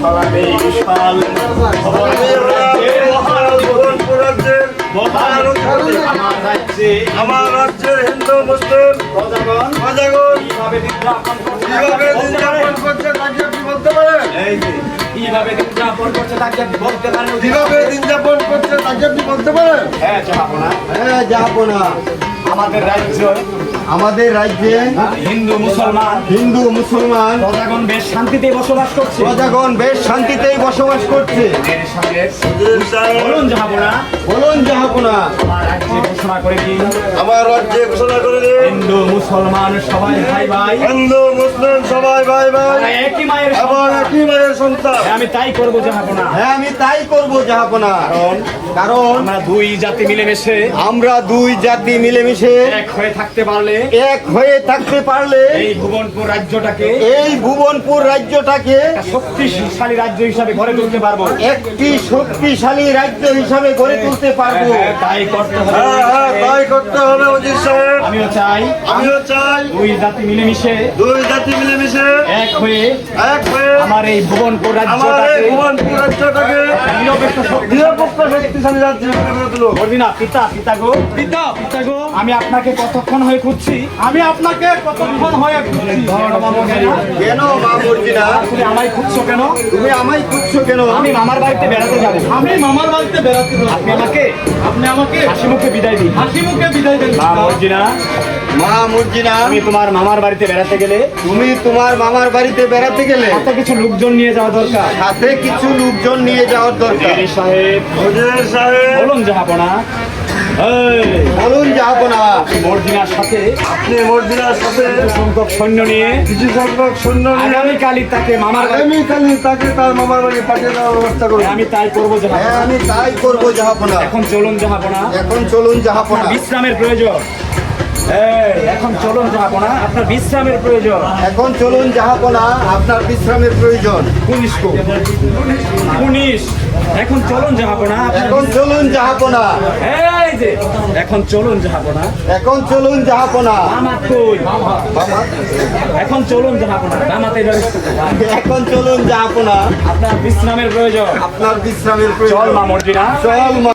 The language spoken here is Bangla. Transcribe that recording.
ফলাবে বিশাল আমার রাজ্যের হিন্দু মুসলিম প্রজাগণ কিভাবে দিন যাপন করছে তাকে আপনি বলতে পারেন? কিভাবে দিন যাপন করছে তাকে আপনি বলতে পারেন? কিভাবে দিন যাপন করছে তাকে আপনি বলতে পারেন? হ্যাঁ জাহাপনা, হ্যাঁ যাহাপনা, আমাদের রাজ্যে হিন্দু মুসলমান প্রজাগণ বেশ শান্তিতে বসবাস করছে। প্রজাগণ বেশ শান্তিতেই বসবাস করছে। বলুন জাহাপনা, বলুন জাহাপনা, আমার রাজ্যে ঘোষণা করে দিন আমার রাজ্যে ঘোষণা করে দিন, হিন্দু মুসলমান সবাই ভাই ভাই, হিন্দু মুসলিম সবাই ভাই ভাই, তারা একই মায়ের আবার সন্তান। একই মায়ের সন্তান। হ্যাঁ, আমি তাই করবো জাহাপনা। হ্যাঁ আমি তাই করবো জাহাপনা, কারণ আমরা দুই জাতি মিলেমিশে আমরা দুই জাতি মিলেমিশে এক হয়ে থাকতে পারলে এক হয়ে থাকতে পারলে এই ভুবনপুর রাজ্যটাকে এই ভুবনপুর রাজ্যটাকে একটা শক্তিশালী রাজ্য হিসাবে গড়ে তুলতে পারবো। একটি শক্তিশালী রাজ্য হিসাবে গড়ে তুলতে পারবো। তাই করতে হবে। তাই করতে হবে অজিত সাহেব। আমিও চাই আমিও চাই দুই জাতি মিলেমিশে দুই জাতি মিলেমিশে এক হয়ে এক হয়ে আমার এই ভুবনপুর আমার এই রাজ্যটাকে ভুবনপুর রাজ্যটাকে নিরপেক্ষ শক্তি নিরপেক্ষ শক্তিশালী রাজ্য হিসেবে গড়ে তুলো। বলবি না পিতা গো, পিতা গো, আমি আপনাকে কতক্ষণ হয়ে খুঁজছি। আমি আপনাকে কতক্ষণ হয়ে খুঁজছি। কেন মা মর্জিনা, তুমি আমায় খুঁজছো কেন? তুমি আমায় খুঁজছো কেন? আমি মামার বাড়িতে বেড়াতে যাবো। আমি মামার বাড়িতে বেড়াতে যাবো। আপনি আমাকে হাসি মুখে বিদায় দিন। মুখে বিদায় দেন। মা মর্জিনা, মা মর্জিনা, আমি তোমার মামার বাড়িতে বেড়াতে গেলে তুমি তোমার মামার বাড়িতে বেড়াতে গেলে কত কিছু লোকজন নিয়ে যাওয়া দরকার। সাথে কিছু লোকজন নিয়ে যাওয়ার দরকার। হুজুর সাহেব, হুজুর সাহেব, বলুন জাহাপনা, বলুন যাবনা, মর্জিনার সাথে আপনি মর্জিনার সাথে কিছু সংখ্যক সৈন্য নিয়ে কিছু সংখ্যক সৈন্য নিয়ে আগামীকালই তাকে মামার বাড়ি আগামীকালই তাকে তার মামার বাড়ি পাঠিয়ে দেওয়ার ব্যবস্থা করুন। আমি তাই করবো হ্যাঁ জাহাপনা। আমি তাই করবো জাহাপনা। এখন চলুন জাহাপনা, এখন চলুন জাহাপনা। বিশ্রামের প্রয়োজন। এখন চলুন জাহাপনা, আপনার বিশ্রামের প্রয়োজন। এখন চলুন জাহাপনা, আপনার বিশ্রামের প্রয়োজন। পুলিশ এখন চলুন জাহাপনা, এখন চলুন জাহাপনা, এই যে এখন চলুন জাহাপনা। এখন চলুন জাহাপনা। মামা কই? মামা, এখন চলুন জাহাপনা, মামাতে ব্যবস্থা করুন। এখন চলুন জাহাপনা, আপনার বিশ্রামের প্রয়োজন। আপনার বিশ্রামের চল প্রয়োজন। মা মর্জিনা। চল মা।